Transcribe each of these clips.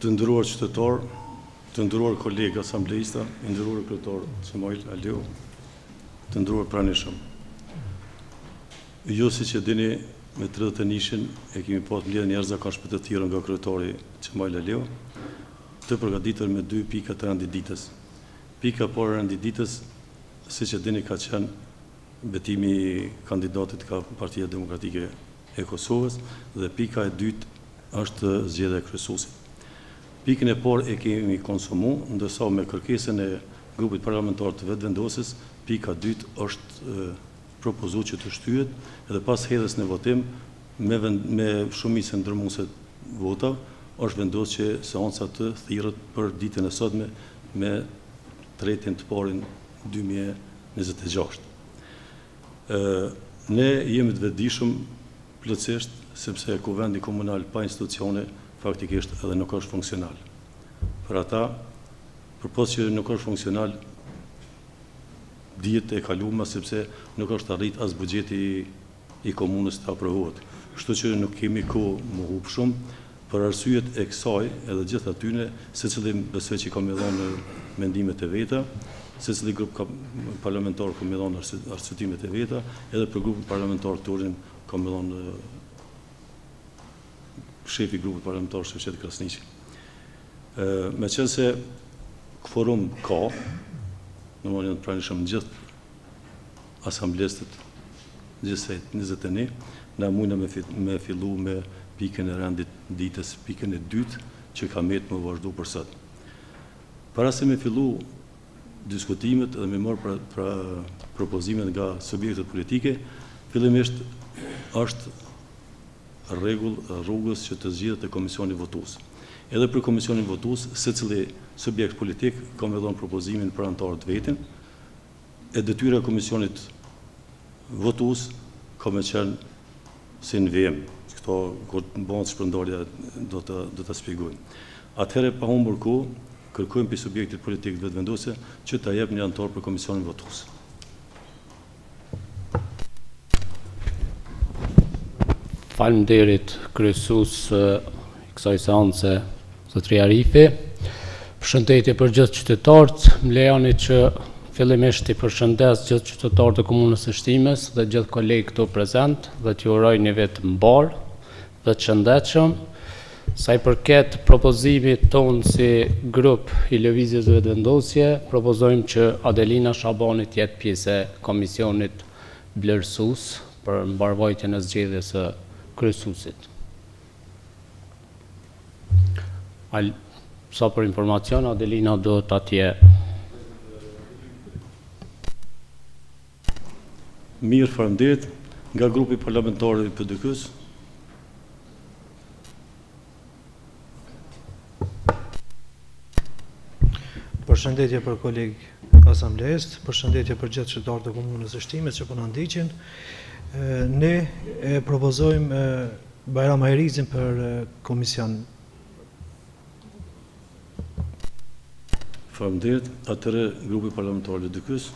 Të nderuar qytetarë, të nderuar kolegë asamblejista, i nderuar kryetar Çemail Aliu, të nderuar pranishëm. Jo siç e dini, me 31-shin e kemi pas mbledhjen e jashtëzakonshme të thirrur nga kryetari Çemail Aliu, të përgatitur me 2 pika të rendit ditës. Pika por rendit ditës, siç e dini, ka qenë betimi i kandidatit ka Partia Demokratike e Kosovës dhe pika e dytë është zgjedhja e kryesuesit. Pikën e parë e kemi konsumu, ndërsa me kërkesën e grupit parlamentar të vetëvendosjes, pika e dytë është propozuar që të shtyhet edhe pas hedhjes në votim me shumicën ndërmuese vota, është vendosur që seanca të thirret për ditën e sotme me 3 të parin 2026. Ne jemi të vetëdijshëm plotësisht sepse kuvendi komunal pa institucione faktikisht edhe nuk është funksional. Për ata, përpos që nuk është funksional, dihet e kaluara sepse nuk është arrit as buxheti i komunës të aprovohet. Kështu që nuk kemi kohë më hub shumë, për arsyet e kësaj edhe gjithë atyne, secili besoj që ka më dhënë mendimet e veta, secili grup parlamentar ka më dhënë arsyetimet e veta, edhe për grupin parlamentar tonë ka më dhënë shefi grupit parlamentar Shevqet Krasniqi. Me qenë se kvorum ka, në mënyrë të pranishëm gjithë asamblesët, gjithsej 21, na mujna me fillu me pikën e rendit ditës, pikën e dytë që ka metë më vazhdu për sot. Para se me fillu diskutimet dhe me marrë propozimet nga subjektet politike, fillimisht është rregull rrugës që të zgjidhet e komisioni votues. Edhe për komisionin votues, secili subjekt politik ka më dhënë propozimin për anëtarët vetin, e detyra e komisionit votues ka më qenë si në vem. Këto kur bëhet shpërndarja do ta shpjegojmë. Atëherë pa humbur kohë, kërkojmë për subjektit politik vetëvendosje që ta jep një anëtar për komisionin votues. Faleminderit kryesues i kësaj seance, zotëria Arifi. Përshëndetje për gjithë qytetarët, më lejoni që fillimisht i përshëndes gjithë qytetarët e komunës së Shtimes dhe gjithë kolegë këtu prezent dhe t'ju uroj një vit mbar dhe të shëndetshëm. Sa i përket propozimit tonë si grup i Lëvizjes së Vetëvendosje, propozojmë që Adelina Shabani të jetë pjesë e komisionit vlerësues për mbarvajtjen e zgjedhjes së kryesuesit. Sa për informacion, Adelina do të atje. Mirë, faleminderit. Nga grupi parlamentar i PDK-s. Përshëndetje për kolegë asamblesë, përshëndetje për gjithë qytetarët e komunës së Shtimes që po na ndiqin. Ne propozojmë Bajram Hajrizin për komision. Faleminderit. Atëherë grupi parlamentar i LDK-s.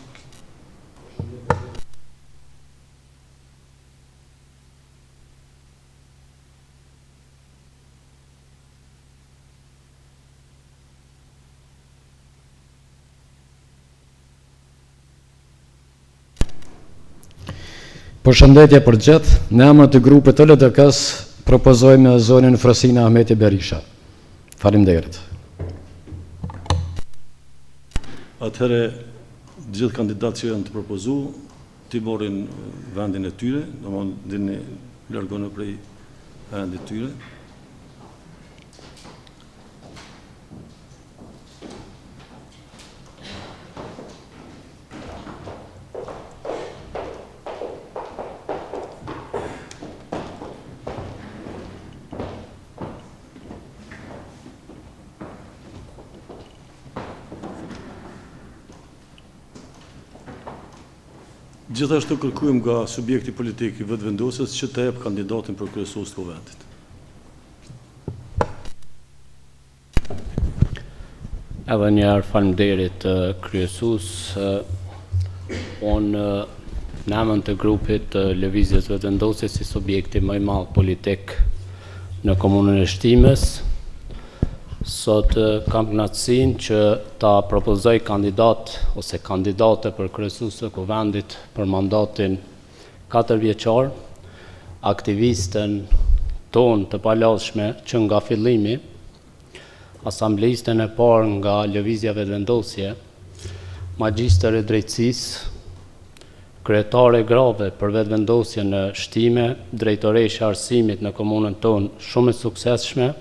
Përshëndetje për gjithë, në emër të grupit të LDK-s propozojmë zonin Frosina Ahmeti Berisha. Faleminderit. Atëherë, gjithë kandidatë që janë të propozu, ti morin vendin e tyre, domthonë dini largonë prej vendit të tyre. Gjithashtu kërkojmë nga subjekti politik i vetëvendosjes që të jep kandidatin për kryesues të kuvendit. Edhe një herë faleminderit kryesues. Unë në emër të grupit Lëvizjes së Vetëvendosjes si subjekti më i madh politik në komunën e Shtimes, Sot kam kënaqësinë që ta propozoj kandidat ose kandidate për kryesues të kuvendit për mandatin 4 vjeçar, aktivistën tonë të palashme që nga fillimi, asamblejistën e parë nga lëvizja vetëvendosje, magjistër e drejtësisë, kryetare grave për vetëvendosje në shtime, drejtoreshe arsimit në komunën tonë shumë e suksesshme,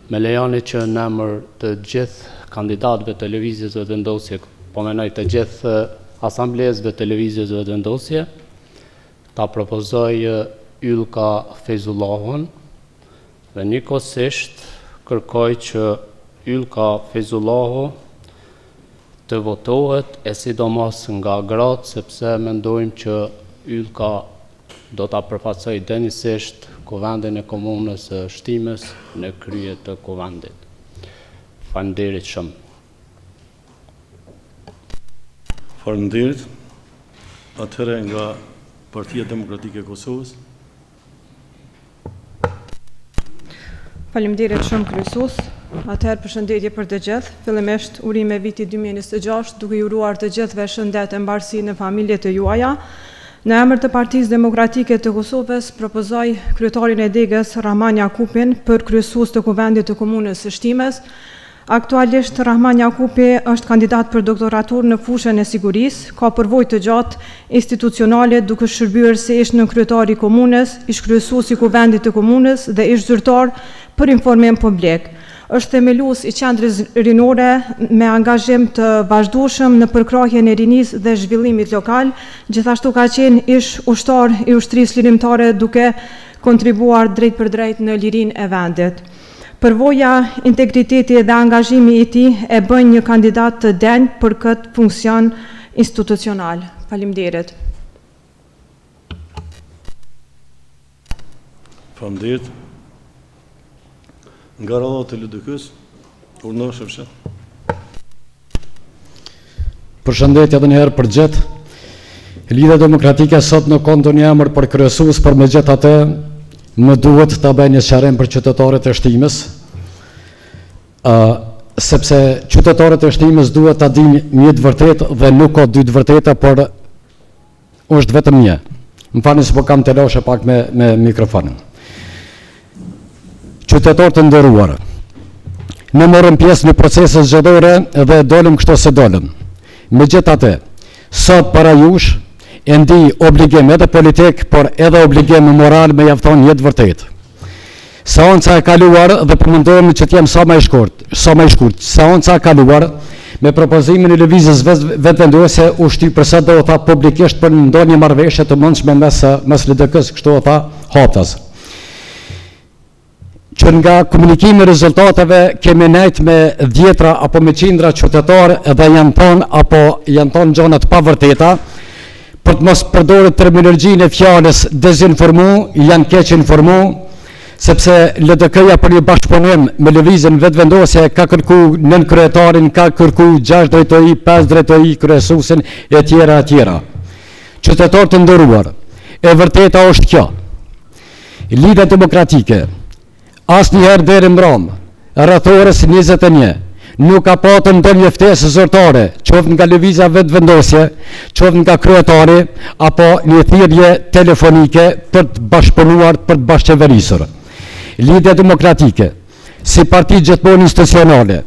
me lejoni që në emër të gjithë kandidatëve të lëvizjes vetëvendosje, po menoj të gjithë asamblezëve të lëvizjes vetëvendosje, ta propozoj Ylka Feyzullahun dhe njëkohësisht kërkoj që Ylka Feyzullahu të votohet e sidomos nga gratë, sepse mendojmë që Ylka do ta përfaqësoj denjësisht kuvendin e komunës së Shtimës në krye të kuvendit. Faleminderit shumë. Faleminderit. Atëherë nga Partia Demokratike e Kosovës. Faleminderit shumë kryesues. Atëherë përshëndetje për të gjithë. Fillimisht urime viti 2026, duke ju uruar të gjithëve shëndet e mbarësi në familjet e juaja. Në emër të Partisë Demokratike të Kosovës propozoj kryetarin e degës Rahman Jakupin për kryesues të kuvendit të komunës së Shtimës. Aktualisht Rahman Jakupi është kandidat për doktoratur në fushën e sigurisë, ka përvojë të gjatë institucionale duke shërbyer si ish në kryetari i komunës, ish kryesues i kuvendit të komunës dhe ish zyrtar për informim publik. Është themelues i qendrës rinore me angazhim të vazhdueshëm në përkrahjen e rinisë dhe zhvillimit lokal, gjithashtu ka qenë ish ushtar i ushtrisë lirimtare duke kontribuar drejt për drejt në lirinë e vendit. Përvoja, integriteti dhe angazhimi i tij e bën një kandidat të denjë për këtë funksion institucional. Faleminderit. Faleminderit. Nga radha të LDK-s, Urno Shefshet. Përshëndetje edhe një herë për gjithë. Lidhja Demokratike sot nuk ka ndonjë emër për kryesues, por megjithatë më duhet ta bëj një sqarim për qytetarët e Shtimës. Sepse qytetarët e Shtimës duhet ta dinë një të vërtetë dhe nuk ka dy të vërteta, por është vetëm një. Më falni se po kam të loshe pak me mikrofonin. Qytetarë të nderuar, ne morëm pjesë në procese zgjedhore dhe dolëm kështu se dolëm. Megjithatë, sot para jush e ndi obligim edhe politik, por edhe obligim moral me ia thonë një të vërtetë. Seanca e kaluar dhe përmendohemi që të jem sa më i shkurt. Seanca e kaluar me propozimin e lëvizjes vetëvendosje u shty përse do tha publikisht për ndonjë marrëveshje të mundshme mes LDK-s, kështu tha Haptas. Që nga komunikimi i rezultateve kemi nejt me dhjetra apo me qindra qytetarë dhe janë thonë gjëra të pavërteta, për të mos përdorur terminologjinë e fjalës dezinformu, janë keq informu, sepse LDK-ja për një bashkëpunim me lëvizjen vetëvendosje ka kërku nën kryetarin, ka kërku 6 drejtori, 5 drejtori, kryesuesin e tjera. Qytetarë të nderuar, e vërteta është kjo. Lidhja Demokratike asnjëherë deri mbrëm, rreth orës 21, nuk ka patur ndonjë ftesë zyrtare, qoftë nga lëvizja vetëvendosje, qoftë nga kryetari, apo një thirrje telefonike për të bashkëpunuar, për të bashkëqeverisur. Lidhja Demokratike, si parti gjithmonë institucionale,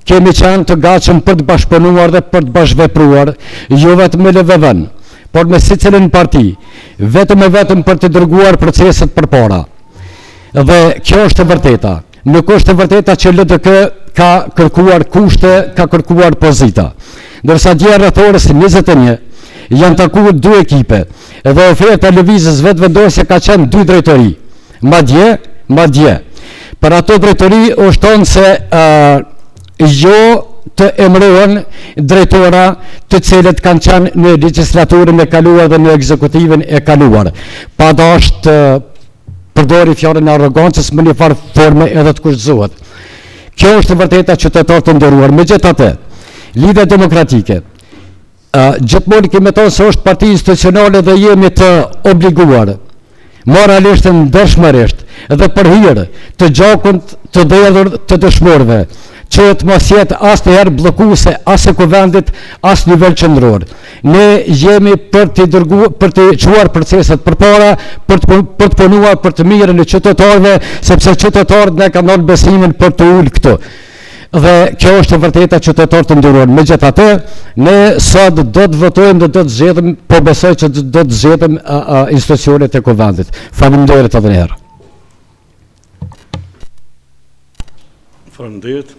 kemi qenë të gatshëm për të bashkëpunuar dhe për të bashkëvepruar, jo vetëm me LVV-n, por me secilin parti, vetëm për të dërguar proceset përpara. Dhe kjo është e vërteta. Nuk është e vërteta që LDK ka kërkuar kushte, ka kërkuar pozita. Ndërsa dje rreth orës 21 janë takuar 2 ekipe dhe oferta e lëvizjes vetëvendosje ka qenë 2 drejtori. Madje. Për ato drejtori është thonë se jo të emërohen drejtora të cilët kanë qenë në legjislaturën e kaluar dhe në ekzekutivën e kaluar. Pa dashur përdori fjalën e arrogancës me një farë forme edhe të kushtëzohet. Kjo është e vërteta, qytetarë të nderuar. Megjithatë, Lidhja Demokratike gjithmonë kemi thënë se është parti institucionale dhe jemi të obliguar moralisht dhe ndershmërisht dhe për hir të gjakut të derdhur të dëshmorëve, që të mos jetë asnjëherë bllokuese as e kuvendit, as nivel qendror. Ne jemi për të çuar proceset përpara, për të punuar për të mirën e qytetarëve, sepse qytetarët ne kanë dhënë besimin për të ulë këtu. Dhe kjo është e vërteta, qytetarët të nderuar. Megjithatë, ne sot do të votojmë dhe do të zgjedhim, po besoj që do të zgjedhim institucionet e kuvendit. Faleminderit edhe një herë. Faleminderit.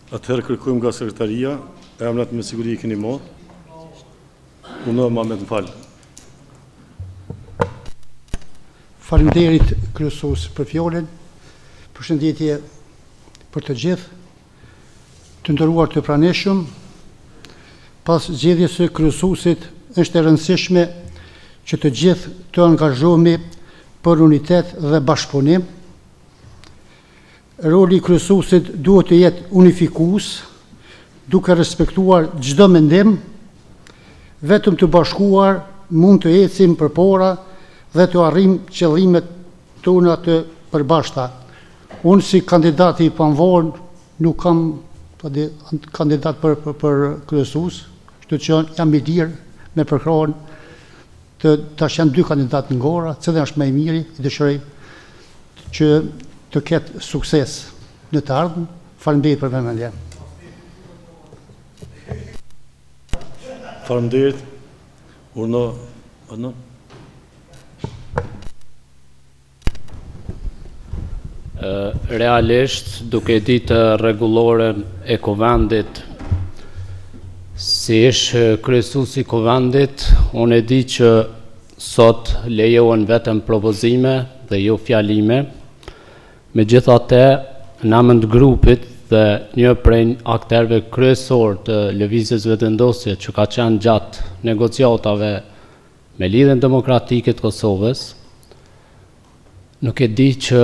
Atëherë kërkojmë nga sekretaria, emrat me siguri i keni marrë. Unë Mamet më falë. Faleminderit kryesues për fjalën. Përshëndetje për të gjithë, të nderuar të pranishëm. Pas zgjedhjes së kryesuesit është e rëndësishme që të gjithë të angazhohemi për unitet dhe bashkëpunim. Roli i kryesuesit duhet të jetë unifikues, duke respektuar çdo mendim. Vetëm të bashkuar mund të ecim përpara dhe të arrijmë qëllimet tona të përbashkëta. Unë si kandidati i pavarur nuk kam kandidat për kryesues, kështu që jam i lirë me përkrahun tash janë 2 kandidatë në gora, cili është më i miri, i dëshiroj që të ketë sukses në të ardhmen. Faleminderit për vëmendjen. Faleminderit. Urno. Realisht, duke ditë rregulloren e kuvendit, si ish kryesuesi i kuvendit, unë e di që sot lejohen vetëm propozime dhe jo fjalime. Megjithatë, në emër të grupit dhe një prej aktorëve kryesor të lëvizjes vetëndosje që ka qenë gjatë negociatave me Lidhjen Demokratike të Kosovës, nuk e di që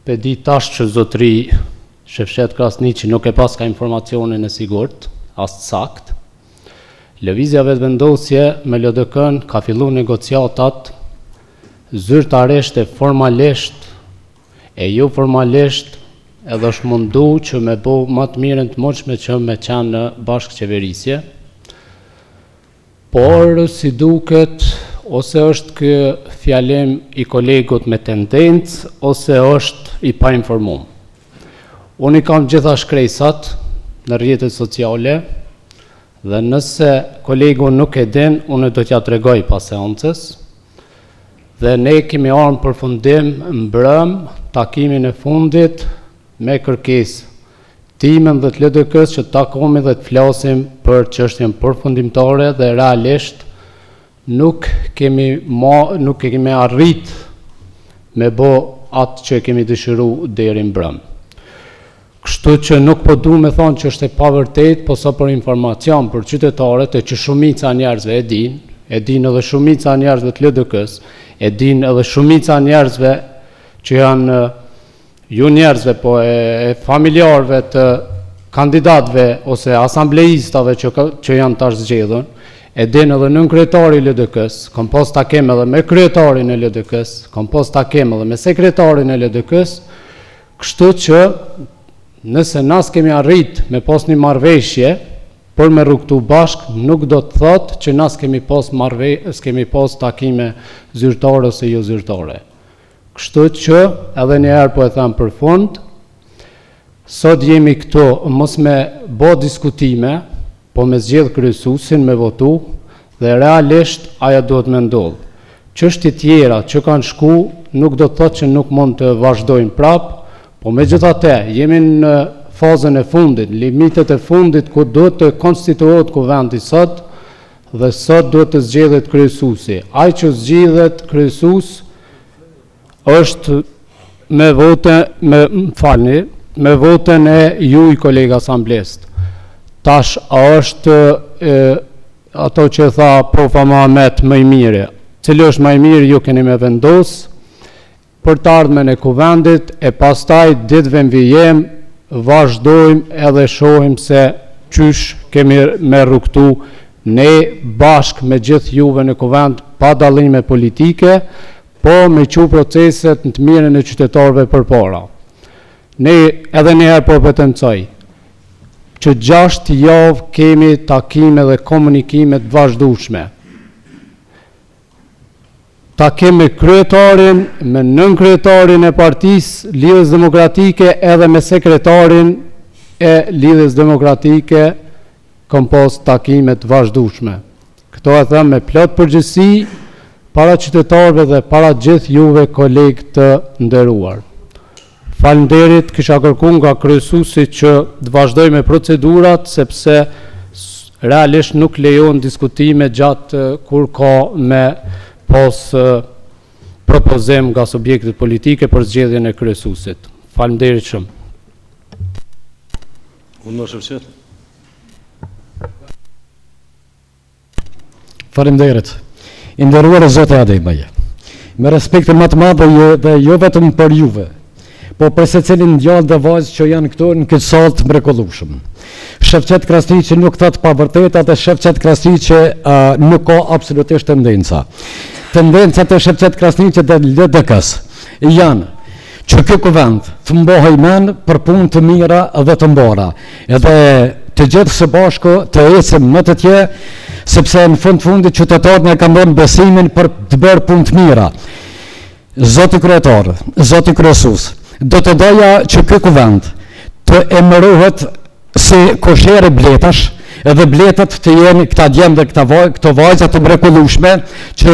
pe di tash që zotri Shefshet Krasniqi nuk e pas ka informacionin e sigurt, as të sakt. Lëvizja vetëvendosje me LDK-n ka filluar negociatat zyrtarisht e formalisht e jo formalisht, edhe është mundu që me bo më të mirën të mundshme që me qenë në bashkëqeverisje. Por si duket, ose është ky fjalim i kolegut me tendencë, ose është i pa informuar. Unë i kam gjitha shkresat në rrjetet sociale, dhe nëse kolegu nuk e din, unë do t'ja tregoj pas seancës. Dhe ne kemi ardhur përfundim mbrëm takimin e fundit me kërkesë timën dhe të LDK-s që takohemi dhe të flasim për çështjen përfundimtare dhe realisht nuk kemi arrit me bë atë që kemi dëshiruar deri mbrëm. Kështu që nuk po du me thonë që është e pavërtet, po sa për informacion për qytetarët e që shumica njerëzve e din edhe shumica njerëzve të LDK-s, e din edhe shumica njerëzve që janë ju njerëzve, po e familjarëve të kandidatëve ose asambleistave që janë tash zgjedhur, e din edhe nënkryetari i LDK-s, kam pas takim edhe me kryetarin e LDK-s, kam pas takim edhe me sekretarin e LDK-s, kështu që nëse nas kemi arrit me pas një marrëveshje për me rrugtu bashk, nuk do të thotë që nas kemi pas takime zyrtare ose jo zyrtare. Kështu që edhe një herë po e them për fund, sot jemi këtu mos me bë diskutime, po me zgjedh kryesuesin me votu dhe realisht ajo duhet me ndodh. Çështje tjera që kanë shku nuk do të thotë që nuk mund të vazhdojnë prap, po megjithatë jemi në fazën e fundit, limitet e fundit ku duhet të konstituohet kuvendi sot dhe sot duhet të zgjedhet kryesuesi. Ai që zgjedhet kryesues është me votën e juj kolega asamblesë. Tash a është ato që tha profa Mamet më i miri. Cili është më i miri ju keni me vendos për të ardhmen e kuvendit e pastaj ditëve në vijem vazhdojmë edhe shohim se qysh kemi me rrugtu ne bashk me gjithë juve në kuvend pa dallime politike, po me që proceset në të mirën e qytetarëve përpara. Ne edhe njëherë po potencoj që 6 javë kemi takime dhe komunikime të vazhdueshme. Takim me kryetarin, me nënkryetarin e partisë Lidhjes Demokratike edhe me sekretarin e Lidhjes Demokratike kam pas takime të vazhdueshme. Këto e them me plot përgjegjësi para qytetarëve dhe para gjithë juve kolegë të nderuar. Faleminderit, kisha kërkuar nga kryesuesi që të vazhdoj me procedurat sepse realisht nuk lejon diskutime gjatë kur ka me pas propozim nga subjektet politike për zgjedhjen e kryesuesit. Faleminderit shumë. Unë Shefqet. Faleminderit. I nderuar Zoti Ademaj. Me respektin më të madh dhe jo vetëm për juve, po për secilin djalë dhe vajzë që janë këtu në këtë sallë të mrekullueshëm. Shefqet Krasniqi nuk thot pa vërtetë dhe Shefqet Krasniqi nuk ka absolutisht tendenca. Tendencat e Shefqet Krasniqi dhe LDK-s janë që kjo kuvend të mbohej men për punë të mira dhe të mbora, edhe të gjithë së bashku të ecim më të tje, sepse në fundit qytetarët ne kanë dhënë besimin për të bërë punë të mira. Zoti kryetar, zoti kryesues, do të doja që ky kuvend të emërohet si koshere bletash, edhe bletat të jenë këta djemë dhe këto vajza të mrekullueshme që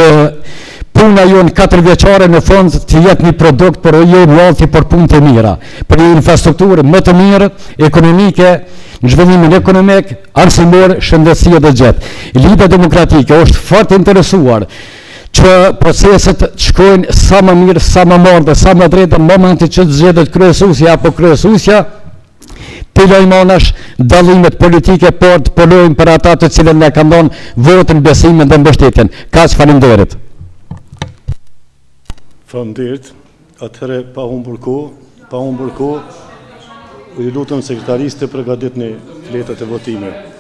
puna jonë 4 vjeçare në fund të jetë një produkt për ju realti për punë të mira, për një infrastrukturë më të mirë, ekonomike, në zhvillimin ekonomik, arsimor, shëndetësie dhe gjithë. Lidhja Demokratike është fort interesuar që proceset të shkojnë sa më mirë, sa më mirë dhe sa më drejt në momentin që të zgjedhet kryesuesja apo kryesuesja, të lojmonash dallimet politike, por të polojmë për ata të cilët ne kanë dhënë votën, besimin dhe mbështetjen. Kaq, faleminderit. Faleminderit. Atëherë pa humbur kohë, ju lutem sekretarisë të përgatitni fletat e votimit.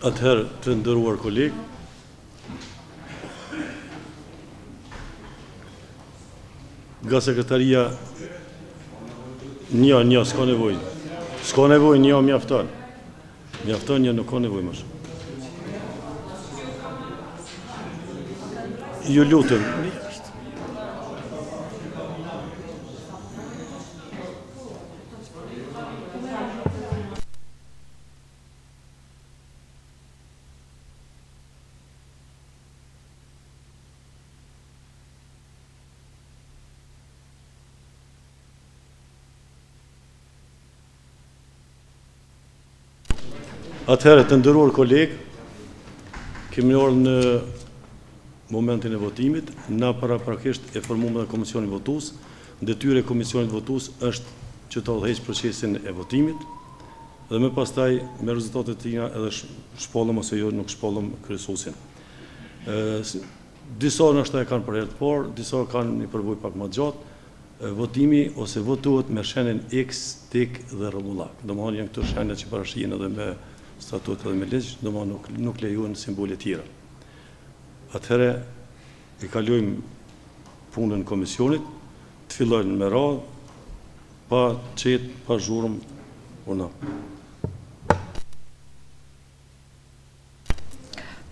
Atëherë, të nderuar kolegë, nga sekretaria një, s'ka nevojë. S'ka nevojë, një mjafton. Mjafton, një nuk ka nevojë më shumë. Ju lutem. Atëherë, të nderuar kolegë, kemi ardhur në momentin e votimit. Na paraprakisht e formuam dhe komisionin votues. Detyra e komisionit votues është që të udhëheqë procesin e votimit dhe më pastaj me rezultatet e tina edhe shpallëm ose jo nuk shpallëm kryesuesin. Disa nështë e kanë për herë të parë, disa kanë një përvojë pak më gjatë. Votimi ose votuhet me shenjen X, tik dhe rregullak. Domethënë janë këto shenjat që parashihen edhe me statut edhe me ligj, domethënë nuk lejohen simbole tjera. Atëherë i kalojmë punën komisionit, të fillojnë me radhë, pa qetë, pa zhurmë, urna.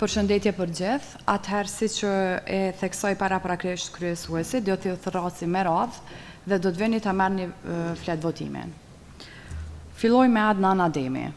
Përshëndetje për gjithë, atëherë si që e theksoj paraprakisht kryesuesi, do t'ju thërrasi me radhë dhe do të veni të merr një flet votimin. Filloj me Adnan Ademi.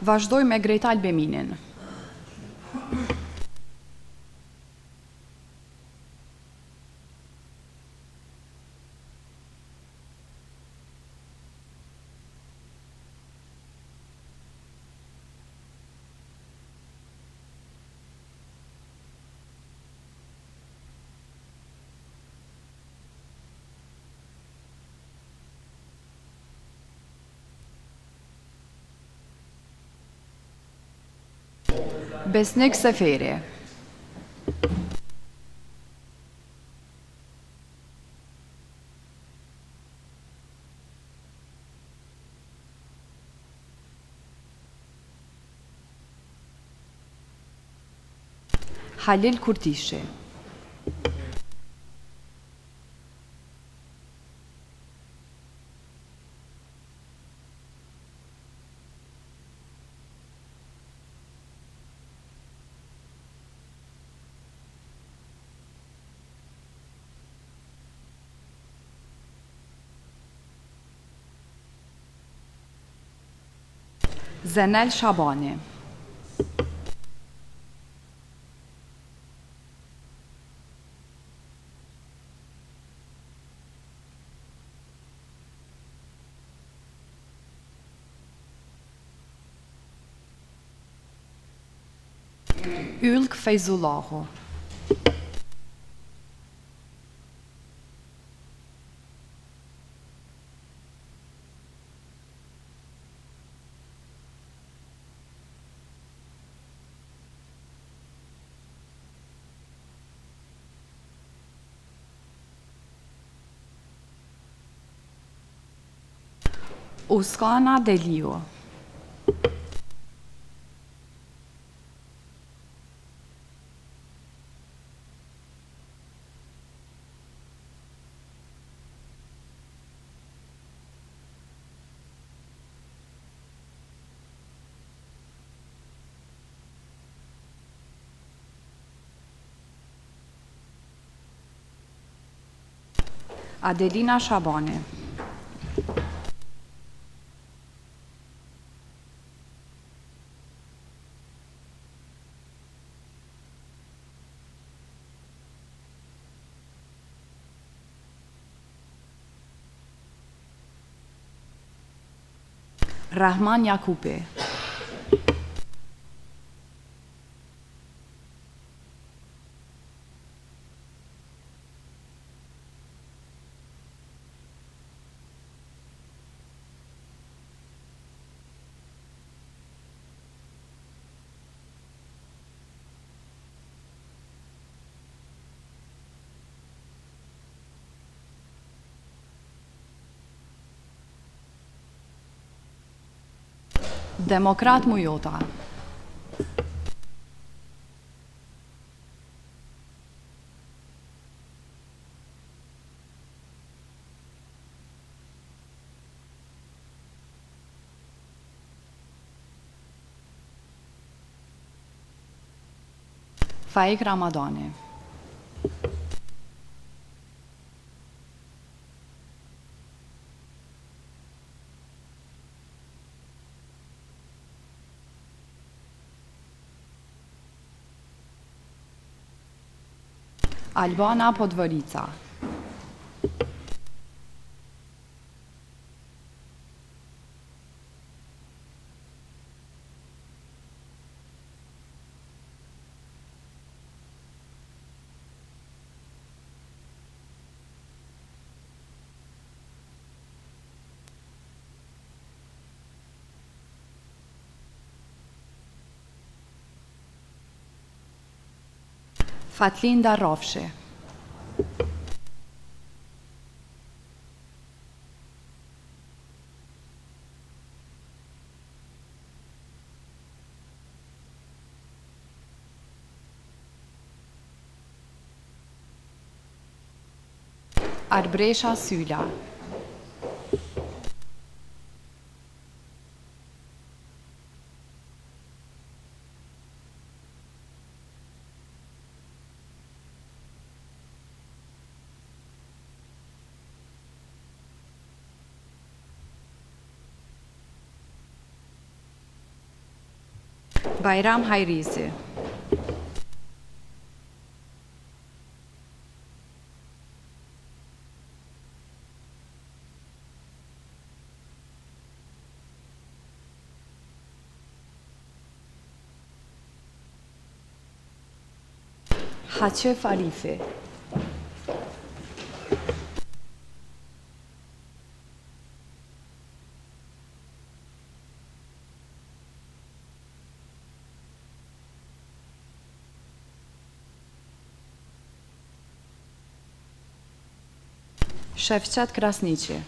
Vazhdoj me Greta Albeminin. Besnik Seferi. Halil Kurtishi. Zenel Shabani. Ylk Fejzullahu. Uskana Deliu. Adelina Shabani. Rahman Jakupi. Demokrat Mujota. Faik Ramadani. Albana Podvorica. Fatlinda Rofshi. Arbresha Syla. Bayram Hayrisi. Hachef Arifi. Shefqat Krasniqi.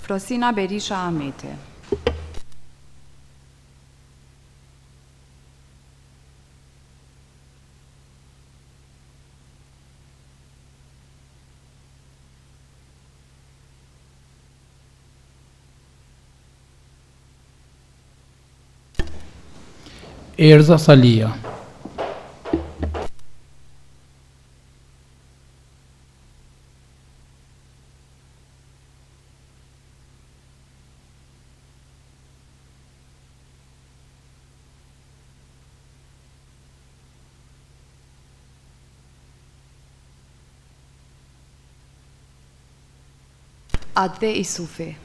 Frosina Berisha Ahmeti. Erza Salia. Adve Isufi.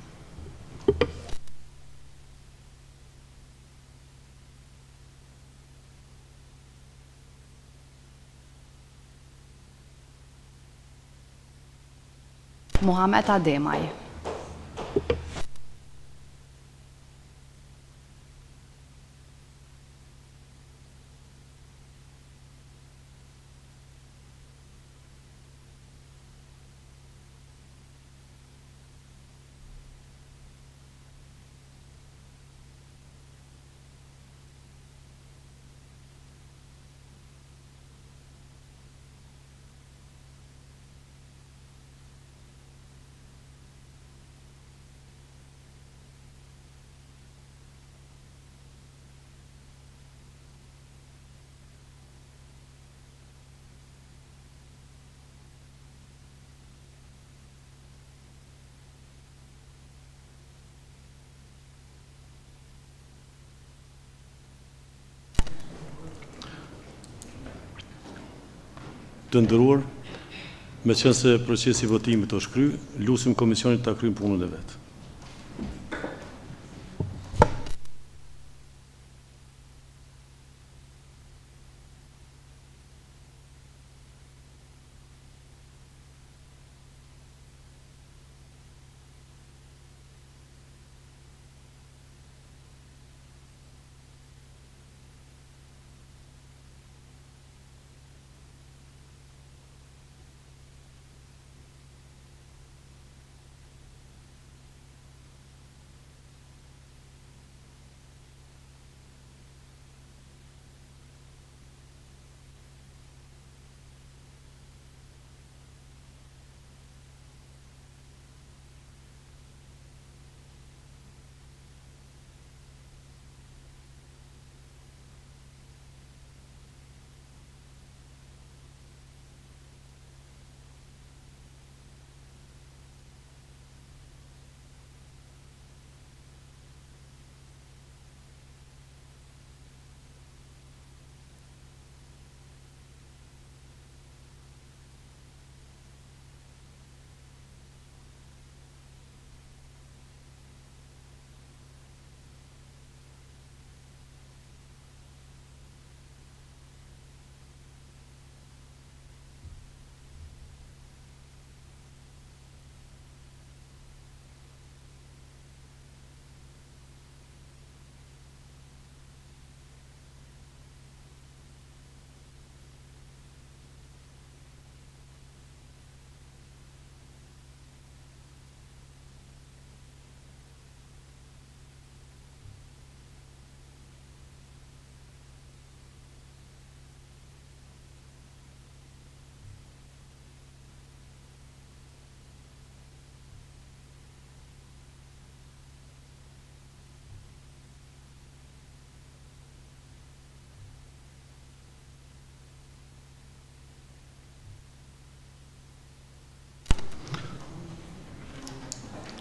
Muhammed Ademaj. Të ndëruar, me qenë se procesi i votimit është kry, lusim komisionit ta kryjë punën e vet.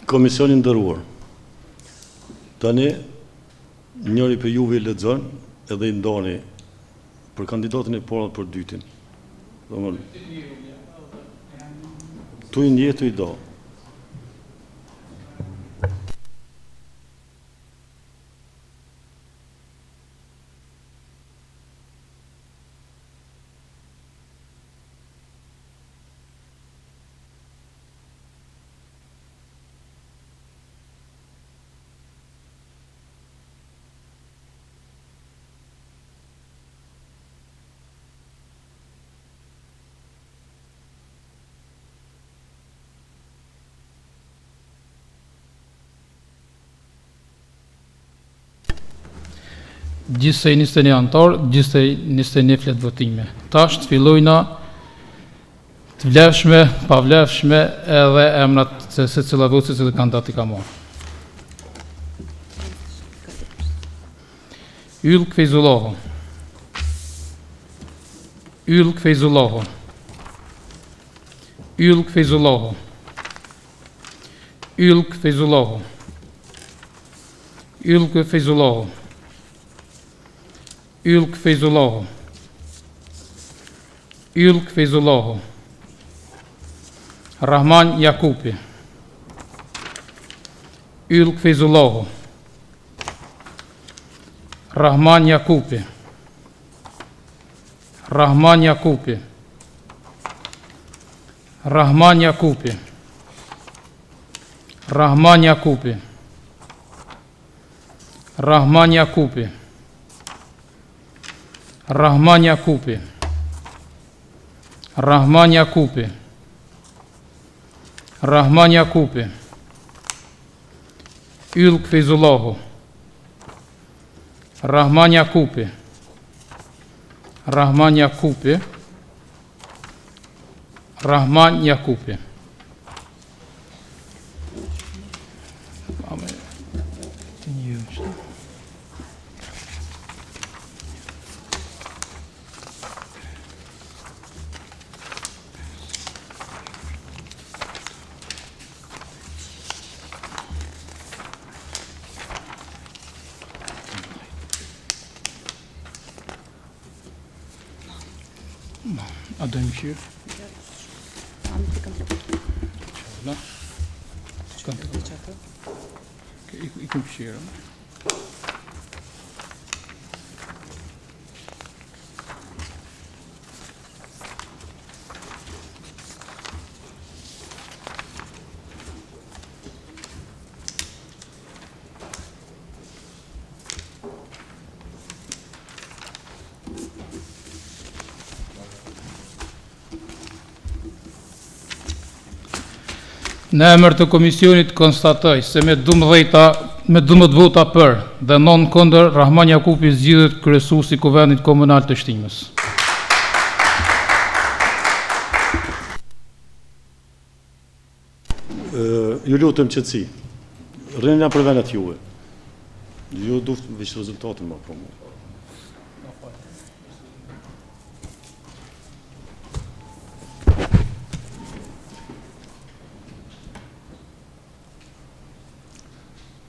Komisionin ndëruar. Tani, njëri për juve i lexon edhe i ndoni për kandidatin e parë për dytin. Tu i njetu i do. Gjithsej 21 antar, gjithsej 21 flet votime. Tash të fillojna të vlefshme, pa vlefshme edhe emrat se cila votës se cila kandidati ka marrë. Ylk Feyzullahu. Ylk Feyzullahu. Ylk Feyzullahu. Ylk Feyzullahu. Ylk Feyzullahu. Ylk Feyzullahu. Ylk Feyzullahu. Rahman Jakupi. Ylk Feyzullahu. Rahman Jakupi. Rahman Jakupi. Rahman Jakupi. Rahman Jakupi. Rahman Jakupi. Rahman Jakupi. Rahman Jakupi. Rahman Jakupi. Ylk Feyzullahu. Rahman Jakupi. Rahman Jakupi. Rahman Jakupi. A dojmë shirë? I kom shirë. Në emër të komisionit konstatoj se me 12 vota për dhe 9 kundër, Rahman Jakupi zgjidhet kryesuesi i Kuvendit Komunal të Shtimës. Ju lutem qetësi. Rrini nga për vendet juve. Ju duhet veç rezultatin më për mua.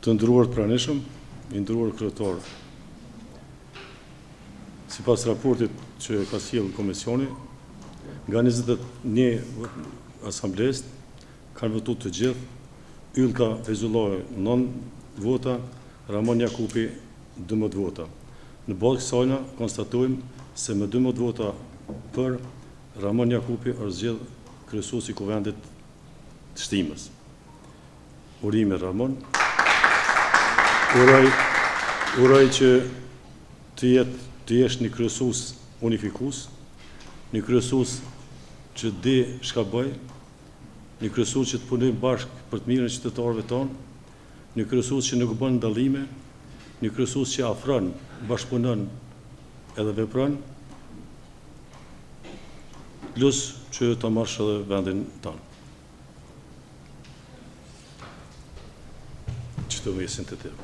Të ndëruar të pranishëm, i ndëruar kryetar. Sipas raportit që ka sjellë komisioni, nga 21 asamblesë kanë votuar të gjithë, Ylka Feyzullahu 9 vota, Rahman Jakupi 12 vota. Në bazë kësajna konstatojmë se me 12 vota për, Rahman Jakupi është zgjedhur kryesuesi i Kuvendit të Shtimës. Urime Rahman. Uroj që të jesh një kryesues unifikues, një kryesues që di çka bëj, një kryesues që të punojmë bashkë për të mirën e qytetarëve tonë, një kryesues që nuk bën ndallime, një kryesues që afron, bashkëpunon edhe vepron, plus që ta marrësh edhe vendin tonë. Që të vjesin të tërë.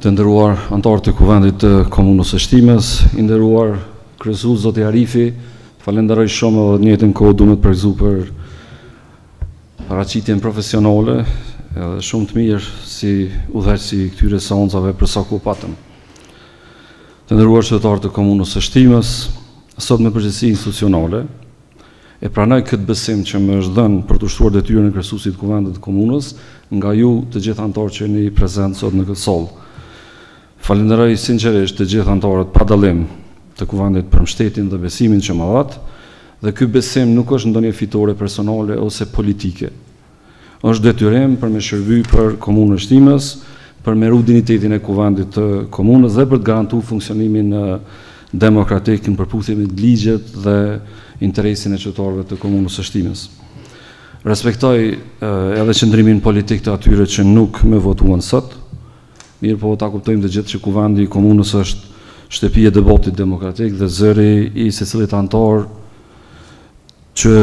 Të nderuar anëtarë të Kuvendit të Komunës së Shtimës, i nderuar kryesues zoti Arifi, falenderoj shumë edhe në njëjtën kohë duhet të përgëzu për paraqitjen profesionale edhe shumë të mirë si udhëheqësi i këtyre seancave për sa ku patëm. Të nderuar qytetarë të Komunës së Shtimës, sot me përgjegjësi institucionale e pranoj këtë besim që më është dhënë për të ushtruar detyrën e kryesuesit të Kuvendit të Komunës nga ju të gjithë anëtarët që jeni prezent sot në këtë sallë. Falenderoj sinqerisht të gjithë anëtarët pa dallim të Kuvendit për mbështetjen dhe besimin që më dhat, dhe ky besim nuk është ndonjë fitore personale ose politike. Është detyrim për me shërby për Komunën e Shtimës, për me ruaj dinjitetin e Kuvendit të Komunës dhe për të garantuar funksionimin demokratik në përputhje me ligjet dhe interesin e qytetarëve të Komunës së Shtimës. Respektoj edhe qëndrimin politik të atyre që nuk më votuan sot. Mirë po ta kuptojmë të gjithë që Kuvendi i Komunës është shtëpi e debatit demokratik dhe zëri i secilit anëtar që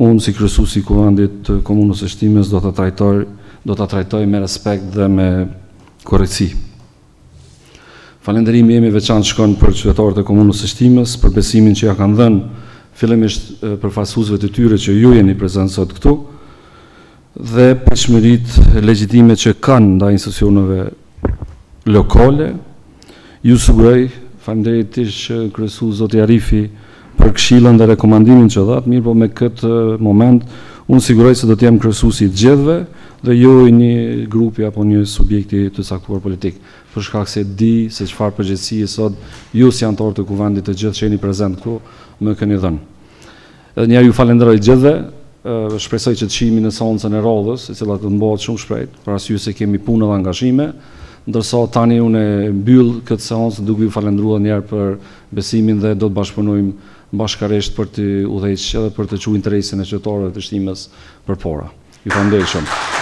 unë si kryesues i Kuvendit të Komunës së Shtimës do ta trajtoj me respekt dhe me korrektësi. Falënderimi jemi veçantë shkon për qytetarët e Komunës së Shtimës për besimin që ja kanë dhënë fillimisht përfaqësuesve të tyre që ju jeni prezant sot këtu dhe peshmëritë legjitime që kanë ndaj institucioneve lokale. Ju siguroj, falënderitësh kryesues zoti Arifi për këshillën dhe rekomandimin që dhat, mirë po me këtë moment unë siguroj se do të jem kryesuesi i gjithëve dhe jo i një grupi apo një subjekti të caktuar politik, për shkak se di se çfarë përgjegjësie sot ju si anëtar të Kuvendit të gjithë që jeni prezant këtu më keni dhënë. Edhe një herë ju falenderoj gjithëve, shpresoj që të shihemi në seancën e radhës, e cila do të mbahet shumë shpejt, për arsye se kemi punë dhe angazhime. Ndërsa tani unë mbyll këtë seancë duke ju falendëruar një herë për besimin dhe do të bashkëpunojmë bashkërisht për të udhëhequr edhe për të çuar interesin e qytetarëve të Shtimës përpara. Ju falenderoj shumë.